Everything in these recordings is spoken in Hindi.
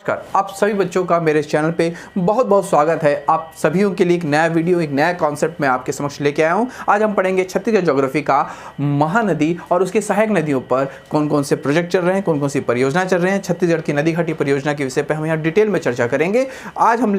आप सभी बच्चों का मेरे चैनल पे बहुत बहुत स्वागत है। आप सभी के लिए एक नया वीडियो, एक नया कॉन्सेप्ट मैं आपके समक्ष लेके आया हूँ। आज हम पढ़ेंगे छत्तीसगढ़ ज्योग्राफी का महानदी और उसके सहायक नदियों पर कौन कौन से प्रोजेक्ट चल रहे हैं, कौन कौन सी परियोजना चल रहे हैं। छत्तीसगढ़ की नदी घाटी परियोजना के विषय पर हम यहाँ डिटेल में चर्चा करेंगे। आज हम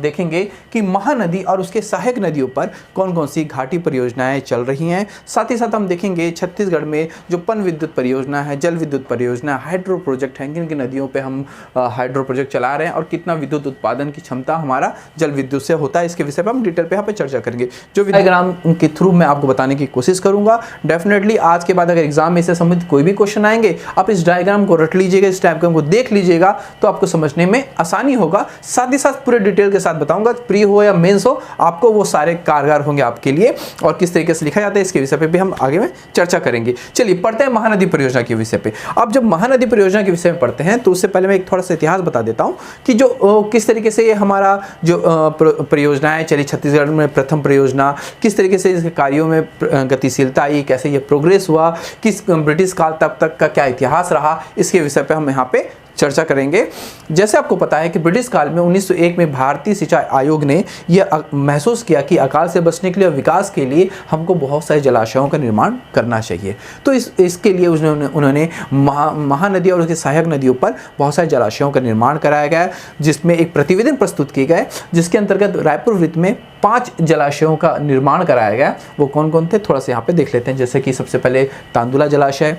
देखेंगे कि महानदी और उसके सहायक नदियों पर कौन कौन सी घाटी परियोजनाएँ चल रही हैं। साथ ही साथ हम देखेंगे छत्तीसगढ़ में जो पन विद्युत परियोजना है, जल विद्युत परियोजना, हाइड्रो प्रोजेक्ट हैं, किन किन नदियों पर हम हाइड्रो प्रोजेक्ट चला रहे हैं और कितना विद्युत उत्पादन की क्षमता हमारा जल विद्युत से होता है, इसके विषय पर हम डिटेल पे यहाँ पे चर्चा करेंगे। जो डायग्राम के थ्रू मैं आपको बताने की कोशिश करूंगा। डेफिनेटली आज के बाद अगर एग्जाम में इससे संबंधित कोई भी क्वेश्चन आएंगे, आप इस डायग्राम को रट लीजिएगा, इस डायग्राम को देख लीजिएगा तो आपको समझने में आसानी होगा। साथ ही साथ पूरे डिटेल के साथ बताऊंगा, प्री हो या मेंस हो, आपको वो सारे कारगर होंगे आपके लिए। और किस तरीके से लिखा जाता है इसके विषय पे भी हम आगे में चर्चा करेंगे। चलिए पढ़ते हैं महानदी परियोजना के विषय पे। अब जब महानदी परियोजना के विषय में पढ़ते हैं तो उससे पहले मैं एक थोड़ा सा इतिहास बता देता हूं कि जो किस तरीके से ये हमारा जो परियोजनाएं चली छत्तीसगढ़ में, प्रथम परियोजना किस तरीके से इसके कार्यों में गतिशीलता आई, कैसे ये प्रोग्रेस हुआ, किस ब्रिटिश काल तब तक का क्या इतिहास रहा, इसके विषय पे हम यहाँ पे चर्चा करेंगे। जैसे आपको पता है कि ब्रिटिश काल में 1901 में भारतीय सिंचाई आयोग ने यह महसूस किया कि अकाल से बचने के लिए और विकास के लिए हमको बहुत सारे जलाशयों का निर्माण करना चाहिए। तो इसके लिए उन्होंने महानदी और उसकी सहायक नदियों पर बहुत सारे जलाशयों का निर्माण कराया गया, जिसमें एक प्रतिवेदन प्रस्तुत किए गए, जिसके अंतर्गत रायपुर वृत्त में 5 जलाशयों का निर्माण कराया गया। वो कौन कौन थे थोड़ा सा यहाँ पे देख लेते हैं। जैसे कि सबसे पहले तांदुला जलाशय,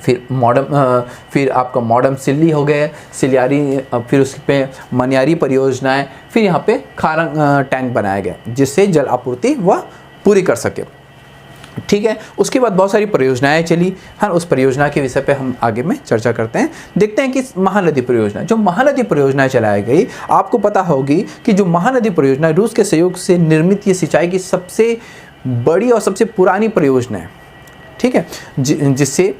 फिर आपका मॉडर्न सिल्ली हो गए, सिलियारी, फिर उस पे मनियारी परियोजनाएं, फिर यहाँ पे खारंग टैंक बनाया गया जिससे जल आपूर्ति वह पूरी कर सके। ठीक है, उसके बाद बहुत सारी परियोजनाएं चली। हाँ, उस परियोजना के विषय पे हम आगे में चर्चा करते हैं। देखते हैं कि महानदी परियोजना, जो महानदी परियोजना चलाई गई, आपको पता होगी कि जो महानदी परियोजना रूस के सहयोग से निर्मित ये सिंचाई की सबसे बड़ी और सबसे पुरानी परियोजना है। ठीक है, जिससे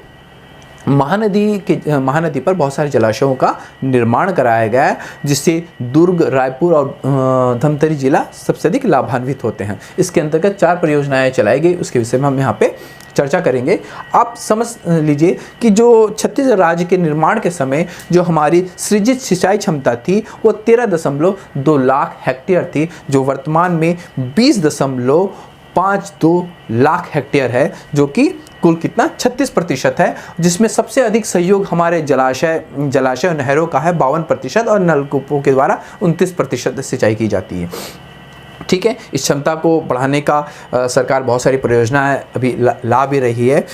महानदी पर बहुत सारे जलाशयों का निर्माण कराया गया है, जिससे दुर्ग, रायपुर और धमतरी जिला सबसे अधिक लाभान्वित होते हैं। इसके अंतर्गत 4 परियोजनाएं चलाई गई, उसके विषय में हम यहाँ पे चर्चा करेंगे। आप समझ लीजिए कि जो छत्तीसगढ़ राज्य के निर्माण के समय जो हमारी सृजित सिंचाई क्षमता थी वो 13.2 लाख हेक्टेयर थी, जो वर्तमान में 20.52 लाख हेक्टेयर है, जो कि कुल कितना 36% है, जिसमें सबसे अधिक सहयोग हमारे जलाशय और नहरों का है 52% और नलकूपों के द्वारा 29% सिंचाई की जाती है। ठीक है, इस क्षमता को बढ़ाने का सरकार बहुत सारी परियोजनाएं अभी ला भी रही है,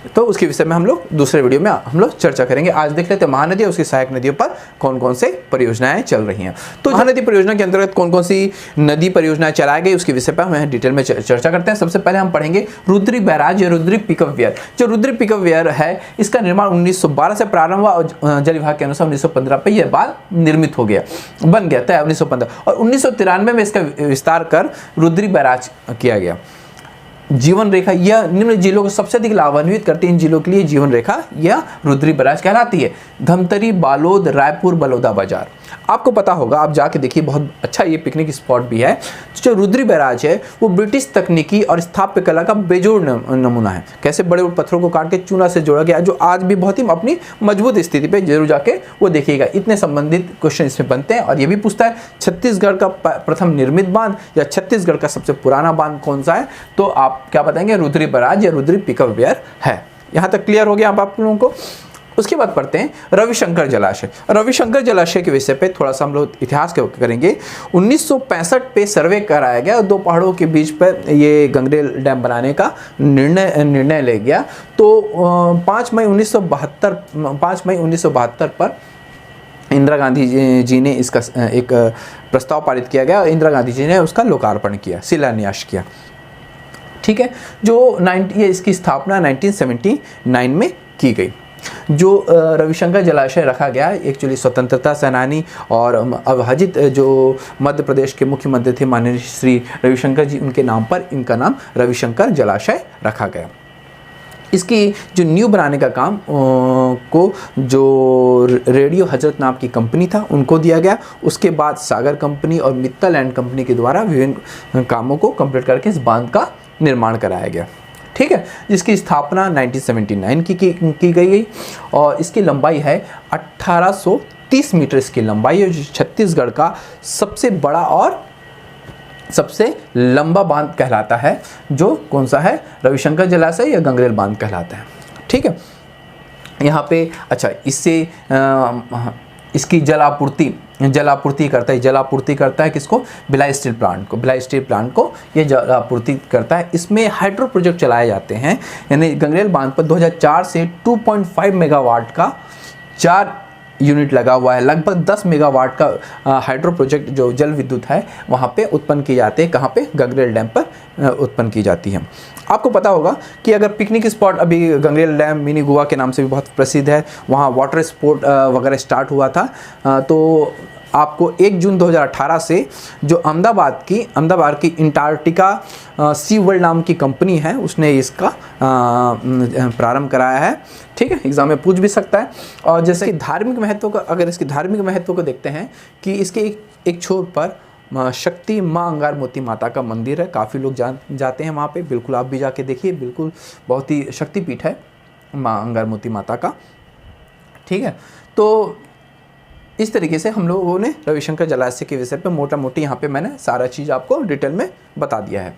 तो उसके विषय में हम लोग दूसरे वीडियो में हम लोग चर्चा करेंगे। आज देख लेते हैं महानदी और उसकी सहायक नदियों पर कौन कौन से परियोजनाएं चल रही हैं। तो महानदी परियोजना के अंतर्गत कौन कौन सी नदी परियोजनाएं चलाई गई उसके विषय पर हम डिटेल में चर्चा करते हैं। सबसे पहले हम पढ़ेंगे रुद्री बैराज या रुद्री पिकअप वेयर। जो रुद्री पिकअप वेयर है, इसका निर्माण 1912 से प्रारंभ हुआ और जल विभाग के अनुसार 1915 पर यह बांध निर्मित हो गया, बन गया था 1915, और 1993 में इसका विस्तार कर रुद्री बैराज किया गया। जीवन रेखा यह निम्न जिलों को सबसे अधिक लाभान्वित करती है। इन जिलों के लिए जीवन रेखा यह रुद्री बैराज कहलाती है। धमतरी, बालोद, रायपुर, बलौदा बाजार। आपको पता होगा, आप जाके देखिए, बहुत अच्छा ये पिकनिक स्पॉट भी है। जो रुद्री बैराज है वो ब्रिटिश तकनीकी और स्थापत्य कला का बेजोड़ नमूना है। कैसे बड़े बड़े पत्थरों को काट के चूना से जोड़ा गया, जो आज भी बहुत ही अपनी मजबूत स्थिति पे जरूर जाके वो देखिएगा। इतने संबंधित क्वेश्चन इसमें बनते हैं। और ये भी पूछता है छत्तीसगढ़ का प्रथम निर्मित बांध या छत्तीसगढ़ का सबसे पुराना बांध कौन सा है, तो आप क्या बताएंगे? रुद्री बैराज या रुद्री पिकअप वेयर है। यहाँ तक क्लियर हो गया आप लोगों को। उसके बाद पढ़ते हैं रविशंकर जलाशय। रविशंकर जलाशय के विषय पे थोड़ा सा हम लोग इतिहास के करेंगे। 1965 पे सर्वे कराया गया और 2 पहाड़ों के बीच पर ये गंगरेल डैम बनाने का निर्णय ले गया। तो 5 मई 1972 पर इंदिरा गांधी जी ने इसका एक प्रस्ताव पारित किया गया और इंदिरा गांधी जी ने उसका लोकार्पण किया, शिलान्यास किया। ठीक है, जो ये इसकी स्थापना 1979 में की गई। जो रविशंकर जलाशय रखा गया, एक्चुअली स्वतंत्रता सेनानी और अविभाजित जो मध्य प्रदेश के मुख्यमंत्री थे माननीय श्री रविशंकर जी, उनके नाम पर इनका नाम रविशंकर जलाशय रखा गया। इसकी जो न्यू बनाने का काम को जो रेडियो हजरत नाम की कंपनी था उनको दिया गया। उसके बाद सागर कंपनी और मित्तल एंड कंपनी के द्वारा विभिन्न कामों को कंप्लीट करके इस बांध का निर्माण कराया गया। ठीक है, जिसकी स्थापना 1979 की गई और इसकी लंबाई है 1830 30 मीटर इसकी लंबाई है, जो छत्तीसगढ़ का सबसे बड़ा और सबसे लंबा बांध कहलाता है। जो कौन सा है, रविशंकर जलाशय या गंगरेल बांध कहलाता है। ठीक है, यहाँ पे अच्छा इससे इसकी जलापूर्ति करता है किसको, भिलाई स्टील प्लांट को ये जलापूर्ति करता है। इसमें हाइड्रो प्रोजेक्ट चलाए जाते हैं, यानी गंगरेल बांध पर 2004 से 2.5 मेगावाट का 4 यूनिट लगा हुआ है। लगभग 10 मेगावाट का हाइड्रो प्रोजेक्ट जो जल विद्युत है वहाँ पे उत्पन्न किए जाते हैं। कहाँ पे, गंगरेल डैम पर उत्पन्न की जाती है। आपको पता होगा कि अगर पिकनिक स्पॉट, अभी गंगरेल डैम मिनी गोवा के नाम से भी बहुत प्रसिद्ध है, वहाँ वाटर स्पोर्ट वगैरह स्टार्ट हुआ था। तो आपको 1 जून 2018 से जो अहमदाबाद की इंटार्कटिका सी वर्ल्ड नाम की कंपनी है, उसने इसका प्रारंभ कराया है। ठीक है, एग्जाम में पूछ भी सकता है। और जैसे धार्मिक महत्व का, अगर इसकी धार्मिक महत्व को देखते हैं कि इसके एक छोर पर शक्ति माँ अंगारमोती माता का मंदिर है। काफ़ी लोग जाते हैं वहाँ पे, बिल्कुल आप भी जाके देखिए, बिल्कुल बहुत ही शक्तिपीठ है माँ अंगारमोती माता का। ठीक है, तो इस तरीके से हम लोगों ने रविशंकर जलाशय के विषय पे मोटा मोटी यहाँ पे मैंने सारा चीज़ आपको डिटेल में बता दिया है।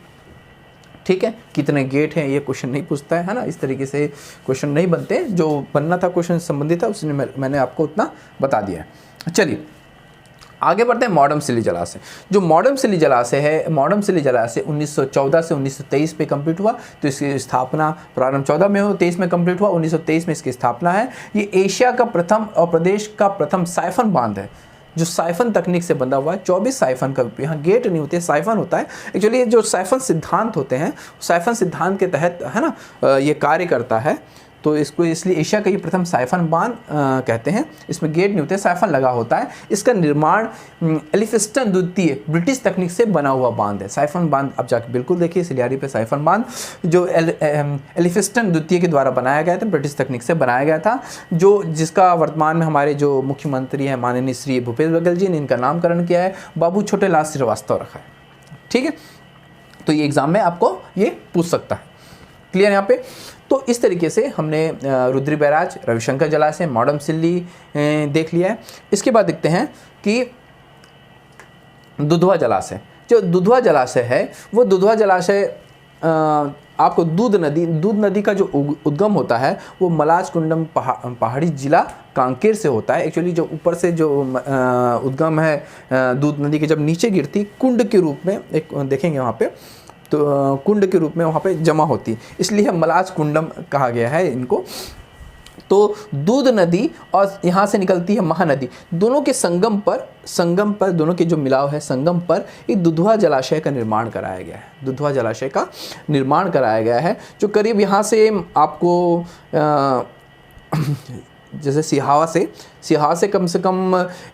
ठीक है, कितने गेट हैं ये क्वेश्चन नहीं पूछता है ना, इस तरीके से क्वेश्चन नहीं बनते, जो बनना था क्वेश्चन संबंधित था उसने मैंने आपको उतना बता दिया है। चलिए आगे बढ़ते हैं। मॉडम सिल्ली जलाशय, जो मॉडम सिल्ली जलाशय है, मॉडम सिल्ली जलाशय 1914 से 1923 पे कंप्लीट हुआ। तो इसकी स्थापना प्रारंभ 14 में हो, 23 में कंप्लीट हुआ, 1923 में इसकी स्थापना है। ये एशिया का प्रथम और प्रदेश का प्रथम साइफन बांध है, जो साइफन तकनीक से बंधा हुआ है। 24 साइफन का, यहाँ गेट नहीं होते, साइफन होता है। एक्चुअली ये जो साइफन सिद्धांत होते हैं, साइफन सिद्धांत के तहत है ना ये कार्य करता है। तो इसको इसलिए एशिया का ये प्रथम साइफन बांध कहते हैं। इसमें गेट नहीं होते, साइफन लगा होता है। इसका निर्माण एलिफिस्टन द्वितीय ब्रिटिश तकनीक से बना हुआ बांध है। साइफन बांध आप जाके बिल्कुल देखिए, सिलियारी पे साइफन बांध जो एलिफिस्टन द्वितीय के द्वारा बनाया गया था, ब्रिटिश तकनीक से बनाया गया था, जो जिसका वर्तमान में हमारे जो मुख्यमंत्री हैं माननीय श्री भूपेश बघेल जी ने इनका नामकरण किया है, बाबू छोटेलाल श्रीवास्तव रखा है। ठीक है, तो ये एग्जाम में आपको ये पूछ सकता है। क्लियर यहाँ पे। तो इस तरीके से हमने रुद्री बैराज, रविशंकर जलाशय, मॉडम सिल्ली देख लिया है। इसके बाद देखते हैं कि दुधवा जलाशय। जो दुधवा जलाशय है वो दुधवा जलाशय आपको दूध नदी का जो उद्गम होता है वो मलाज कुंडम पहाड़ी जिला कांकेर से होता है। एक्चुअली जो ऊपर से जो उद्गम है दूध नदी के जब नीचे गिरती कुंड के रूप में, एक देखेंगे वहाँ पे, तो कुंड के रूप में वहाँ पे जमा होती, इसलिए मलाज कुंडम कहा गया है इनको। तो दूध नदी और यहाँ से निकलती है महानदी, दोनों के संगम पर दोनों के जो मिलाव है संगम पर एक दुधवा जलाशय का निर्माण कराया गया है। दुधवा जलाशय का निर्माण कराया गया है जो करीब यहाँ से आपको जैसे सिहावा से कम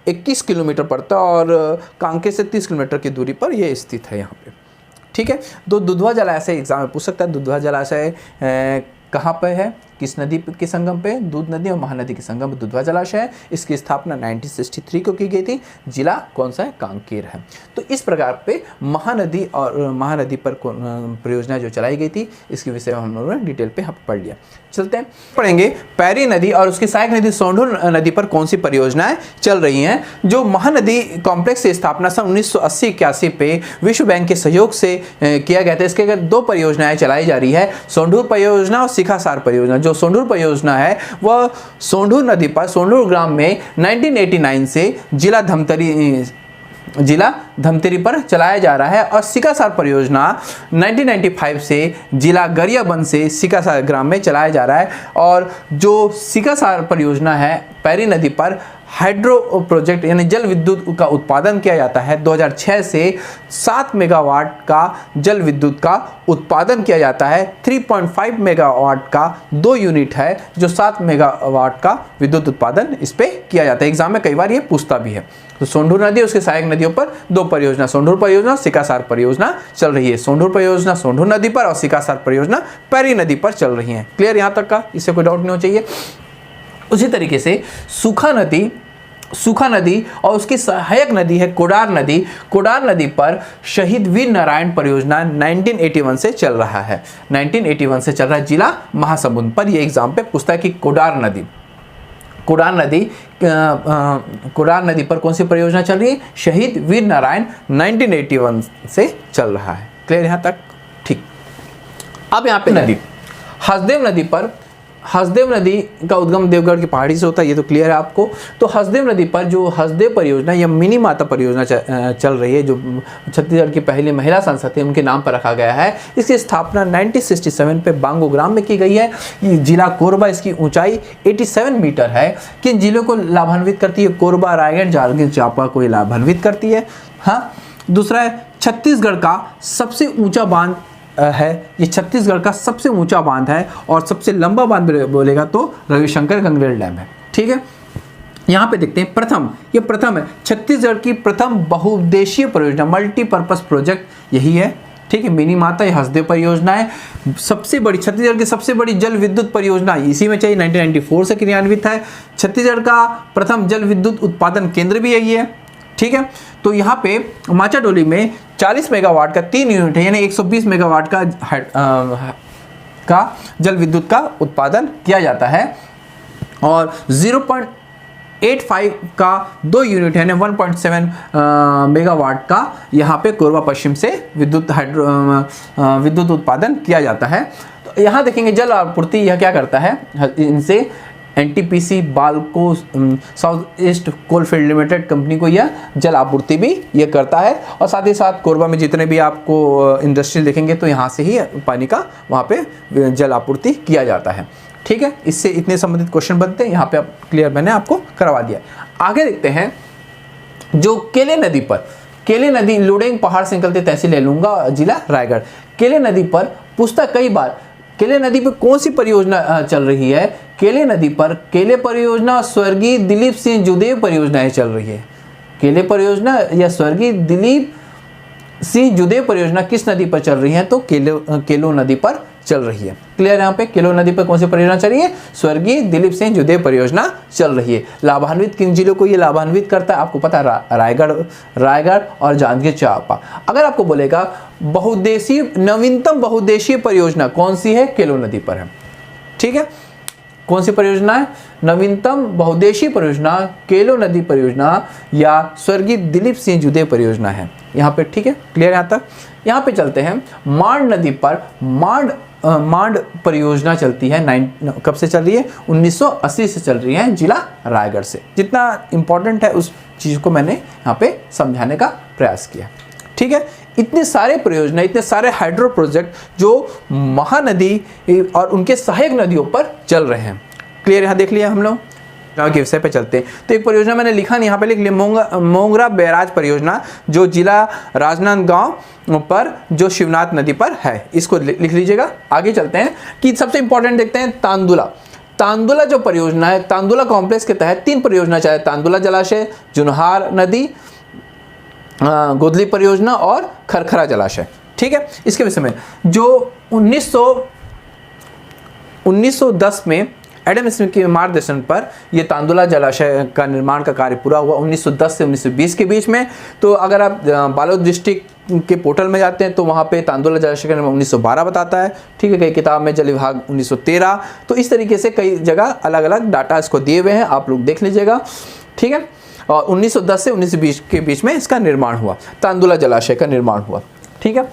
21 किलोमीटर पड़ता है और कांकेर से 30 किलोमीटर की दूरी पर यह स्थित है यहाँ पे। ठीक है, तो दुधवा जलाशय एग्जाम में पूछ सकता है। दुधवा जलाशय कहाँ पे है, किस नदी के संगम पे, दूध नदी और महानदी के संगम दुधवा जलाशय है। इसकी स्थापना 1963 को की गई थी। जिला कौन सा है, कांकेर है। तो इस प्रकार पे महानदी और महानदी पर परियोजना जो चलाई गई थी इसके विषय में हम लोगों ने डिटेल पे पढ़ लिया। चलते हैं पढ़ेंगे पैरी नदी और उसकी सहायक नदी सोंढूर नदी पर कौन सी परियोजनाएं चल रही हैं। जो महानदी कॉम्प्लेक्स की स्थापना सन 1980-81 पे विश्व बैंक के सहयोग से किया गया था। इसके अगर 2 परियोजनाएं चलाई जा रही है, सोंढूर परियोजना और शिखासार परियोजना। जो सोंढूर परियोजना है वह सोंढूर नदी पर सोंढूर ग्राम में 1989 से जिला धमतरी पर चलाया जा रहा है और सिकासार परियोजना 1995 से जिला गरियाबंद से सिकासार ग्राम में चलाया जा रहा है। और जो सिकासार परियोजना है पैरी नदी पर हाइड्रो प्रोजेक्ट यानी जल विद्युत का उत्पादन किया जाता है। 2006 से 7 मेगावाट का जल विद्युत का उत्पादन किया जाता है। 3.5 मेगावाट का 2 यूनिट है जो 7 मेगावाट का विद्युत उत्पादन इस पे किया जाता है। एग्जाम में कई बार ये पूछता भी है। तो सोंढूर नदी उसके सहायक नदियों पर 2 परियोजना, सोंढूर परियोजना, सिकासार परियोजना चल रही है। सोंढूर परियोजना सोंढूर नदी पर और सिकासार परियोजना पैरी नदी पर चल रही है। क्लियर यहाँ तक का, इससे कोई डाउट नहीं होना चाहिए। उसी तरीके से सूखा नदी और उसकी सहायक नदी है कोडार नदी। कोडार नदी पर शहीद वीर नारायण परियोजना 1981 से चल रहा है। 1981 से चल रहा है, जिला महासमुंद पर। ये एग्जाम पे पूछता है कि कुरान नदी पर कौन सी परियोजना चल रही है? शहीद वीर नारायण 1981 से चल रहा है। क्लियर यहाँ तक? ठीक। अब यहाँ पे नदी हसदेव नदी का उद्गम देवगढ़ की पहाड़ी से होता है, ये तो क्लियर है आपको। तो हसदेव नदी पर जो हसदेव परियोजना या मिनी माता परियोजना चल रही है, जो छत्तीसगढ़ की पहली महिला सांसद थी उनके नाम पर रखा गया है। इसकी स्थापना 1967 पे बांगो ग्राम में की गई है। ये जिला कोरबा, इसकी ऊंचाई 87 मीटर है। किन जिलों को लाभान्वित करती है? कोरबा, रायगढ़, जांजगीर चांपा को लाभान्वित करती है। हाँ, दूसरा है छत्तीसगढ़ का सबसे ऊंचा बांध है। ये छत्तीसगढ़ का सबसे ऊंचा बांध है और सबसे लंबा बांध बोलेगा तो रविशंकर गंगरेल डैम है। ठीक है, यहाँ पे देखते हैं प्रथम है छत्तीसगढ़ की प्रथम बहुउद्देशीय परियोजना, मल्टीपर्पज प्रोजेक्ट यही है। ठीक है, मिनी माता या हसदेव परियोजना है। सबसे बड़ी छत्तीसगढ़ की सबसे बड़ी जल विद्युत परियोजना इसी में चाहिए, 1994 से क्रियान्वित है। छत्तीसगढ़ का प्रथम जल विद्युत उत्पादन केंद्र भी यही है। ठीक है, तो यहाँ पे माचाडोली में 40 मेगावाट का 3 यूनिट है, यानी 120 मेगावाट का जल विद्युत का उत्पादन किया जाता है और 0.85 का 2 यूनिट है, यानी 1.7 मेगावाट का यहाँ पे कोरबा पश्चिम से विद्युत उत्पादन किया जाता है। तो यहाँ देखेंगे जल आपूर्ति यह क्या करता है, इनसे NTPC Balco south east coalfield limited company को यह जल आपूर्ति भी ये करता है। और साथ ही साथ कोरबा में जितने भी आपको इंडस्ट्री देखेंगे तो यहाँ से ही पानी का वहाँ पे जल आपूर्ति किया जाता है। ठीक है, इससे इतने संबंधित क्वेश्चन बनते हैं, यहाँ पे आप क्लियर मैंने आपको करवा दिया। आगे देखते हैं जो केले नदी लुडेंग पहाड़ से निकलते तहसील लेलूंगा, जिला रायगढ़। केले नदी पर पूछता कई बार, केले नदी पर कौन सी परियोजना चल रही है? केले नदी पर केले परियोजना, स्वर्गीय दिलीप सिंह जुदेव परियोजनाएं चल रही है। केले परियोजना या स्वर्गीय दिलीप सिंह जुदेव परियोजना किस नदी पर चल रही है? तो केलो नदी पर चल रही है। क्लियर? यहाँ पे केलो नदी पर कौन सी परियोजना चल रही है? स्वर्गीय दिलीप सिंह जुदेव परियोजना चल रही है। लाभान्वित किन जिलों को ये लाभान्वित करता है? आपको पता है, रायगढ़ और जांजगीर चांपा। अगर आपको बोलेगा नवीनतम बहुउद्देशीय परियोजना कौन सी है? केलो नदी पर है। ठीक है, कौन सी परियोजना है? नवीनतम बहुउद्देशीय परियोजना केलो नदी परियोजना या स्वर्गीय दिलीप सिंह जुदेव परियोजना है यहाँ पे। ठीक है, क्लियर? यहाँ तक। यहाँ पे चलते हैं मांड नदी पर। मांड परियोजना चलती है, कब से चल रही है? 1980 से चल रही है, जिला रायगढ़ से। जितना इंपॉर्टेंट है उस चीज़ को मैंने यहाँ पे समझाने का प्रयास किया। ठीक है, इतने सारे परियोजना, इतने सारे हाइड्रो प्रोजेक्ट जो महानदी और उनके सहायक नदियों पर चल रहे हैं। क्लियर? यहाँ देख लिया हम लोग। गाँव के विषय पे चलते हैं। तो एक परियोजना मैंने लिखा नहीं, यहाँ पे लिख लिया मोंगरा बैराज परियोजना, जो जिला राजनांदगांव पर जो शिवनाथ नदी पर है। इसको लिख लीजिएगा। आगे चलते हैं कि सबसे इंपॉर्टेंट देखते हैं तांदुला जो परियोजना है, तांदुला कॉम्प्लेक्स के तहत 3 परियोजना चाहे तांदुला जलाशय, जुनहार नदी, गोदली परियोजना और खरखरा जलाशय। ठीक है, इसके विषय में जो 1910 में एडम स्मिथ के मार्गदर्शन पर यह तांदुला जलाशय का निर्माण का कार्य पूरा हुआ 1910 से 1920 के बीच में। तो अगर आप बालोद डिस्ट्रिक्ट के पोर्टल में जाते हैं तो वहाँ पे तांदुला जलाशय का निर्माण 1912 बताता है। ठीक है, कई किताब में जल विभाग 1913। तो इस तरीके से कई जगह अलग अलग डाटा इसको दिए हुए हैं, आप लोग देख लीजिएगा। ठीक है, और 1910 से 1920 के बीच में इसका निर्माण हुआ, तांदुला जलाशय का निर्माण हुआ। ठीक है,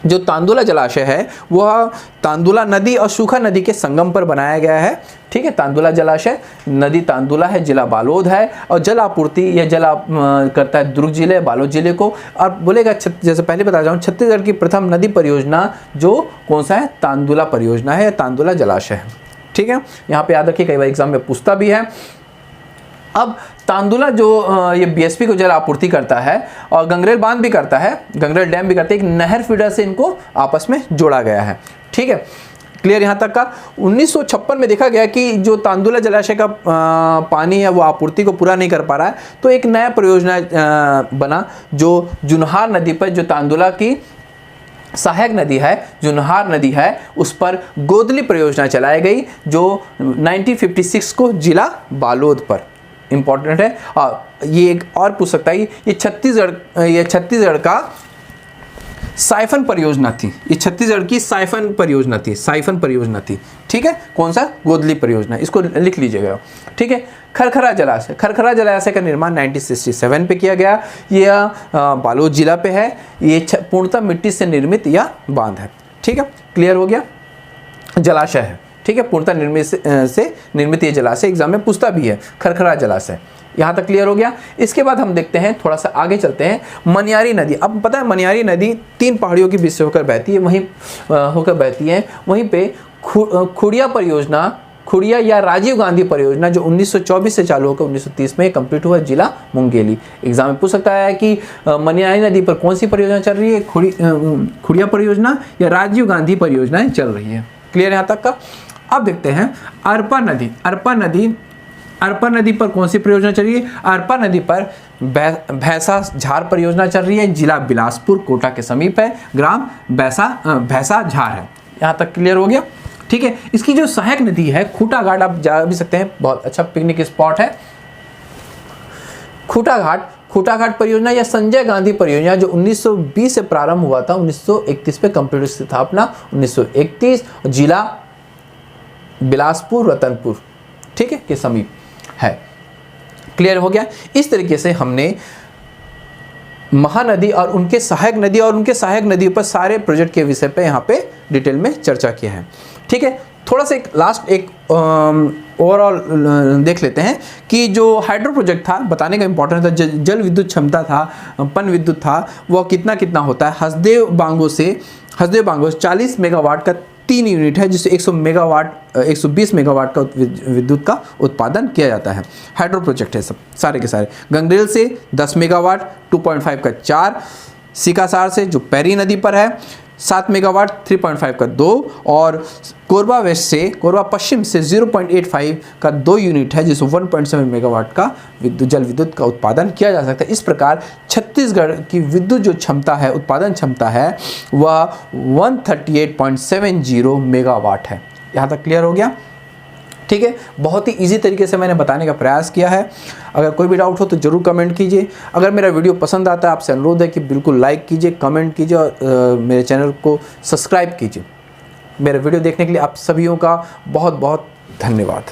जो तांदुला जलाशय है वह तांदुला नदी और सूखा नदी के संगम पर बनाया गया है। ठीक है, तांदुला जलाशय, नदी तांदुला है, जिला बालोद है और जल आपूर्ति या करता है दुर्ग जिले, बालोद जिले को। और बोलेगा जैसे पहले बता जाऊँ, छत्तीसगढ़ की प्रथम नदी परियोजना जो कौन सा है? तांदुला परियोजना है, तांदुला जलाशय है। ठीक है, यहाँ पे याद रखिए, कई बार एग्जाम में पूछता भी है। अब तांदुला जो ये BSP को जल आपूर्ति करता है और गंगरेल बांध भी करता है, गंगरेल डैम भी करता है, एक नहर फीडर से इनको आपस में जोड़ा गया है। ठीक है, क्लियर? यहाँ तक का 1956 में देखा गया कि जो तांदुला जलाशय का पानी है वो आपूर्ति को पूरा नहीं कर पा रहा है, तो एक नया परियोजना बना जो जुनहार नदी पर, जो तांदुला की सहायक नदी है, जुनहार नदी है, उस पर गोदली परियोजना चलाई गई जो 1956 को जिला बालोद पर। इंपॉर्टेंट है। और ये एक और पूछ सकता है, ये छत्तीसगढ़ का साइफन परियोजना थी, ये छत्तीसगढ़ की साइफन परियोजना थी, साइफन परियोजना थी। ठीक है, कौन सा? गोदली परियोजना, इसको लिख लीजिएगा। ठीक है, खरखरा जलाशय, खरखरा जलाशय का निर्माण 1967 पे किया गया। यह बालोद जिला पे है। ये पूर्णतः मिट्टी से निर्मित यह बांध है। ठीक है, क्लियर हो गया? जलाशय है। ठीक है, पूर्णतः निर्मित ये जलाशय एग्जाम में पूछता भी है, खरखरा जलाशय। यहाँ तक क्लियर हो गया। इसके बाद हम देखते हैं, थोड़ा सा आगे चलते हैं, मनियारी नदी। अब पता है मनियारी नदी 3 पहाड़ियों के बीच से होकर बहती है, वहीं होकर बहती है। वहीं पे खुड़िया परियोजना, खुड़िया या राजीव गांधी परियोजना जो 1924 से चालू होकर 1930 में कंप्लीट हुआ, जिला मुंगेली। एग्जाम में पूछ सकता है कि मनियारी नदी पर कौन सी परियोजना चल रही है, खुड़िया परियोजना या राजीव गांधी परियोजनाएं चल रही है। क्लियर यहाँ तक का? अब देखते हैं अरपा नदी। अरपा नदी पर कौन सी परियोजना चल रही है? अरपा नदी पर भैंसा झार परियोजना चल रही है, जिला बिलासपुर कोटा के समीप है, ग्राम भैंसा झार है। यहाँ तक क्लियर हो गया? ठीक है, इसकी जो सहायक नदी है खूटा घाट, आप जा भी सकते हैं, बहुत अच्छा पिकनिक स्पॉट है खूटा घाट परियोजना या संजय गांधी परियोजना जो 1920 से प्रारंभ हुआ था, 1931 पे कंप्लीट स्थापना 1931, जिला बिलासपुर रतनपुर, ठीक है, के समीप है। क्लियर हो गया? इस तरीके से हमने महानदी और उनके सहायक नदियों पर सारे प्रोजेक्ट के विषय पे यहाँ पे डिटेल में चर्चा किया है। ठीक है, थोड़ा सा एक ओवरऑल देख लेते हैं कि जो हाइड्रो प्रोजेक्ट था, बताने का इंपॉर्टेंट था, जल विद्युत क्षमता था, पन विद्युत था, वह कितना होता है। हसदेव बांगो से 40 मेगावाट का 3 यूनिट है, जिससे 120 मेगावाट का विद्युत का उत्पादन किया जाता है। हाइड्रो प्रोजेक्ट है सब सारे के सारे। गंगरेल से 10 मेगावाट 2.5 का 4, सिकासार से जो पैरी नदी पर है 7 मेगावाट 3.5 का 2, और कोरबा पश्चिम से 0.85 का 2 यूनिट है, जिससे 1.7 मेगावाट का जल विद्युत का उत्पादन किया जा सकता है। इस प्रकार छत्तीसगढ़ की विद्युत जो क्षमता है, उत्पादन क्षमता है, वह 138.70 मेगावाट है। यहाँ तक क्लियर हो गया? ठीक है, बहुत ही इजी तरीके से मैंने बताने का प्रयास किया है। अगर कोई भी डाउट हो तो ज़रूर कमेंट कीजिए। अगर मेरा वीडियो पसंद आता है, आपसे अनुरोध है कि बिल्कुल लाइक कीजिए, कमेंट कीजिए और मेरे चैनल को सब्सक्राइब कीजिए। मेरा वीडियो देखने के लिए आप सभी का बहुत बहुत धन्यवाद।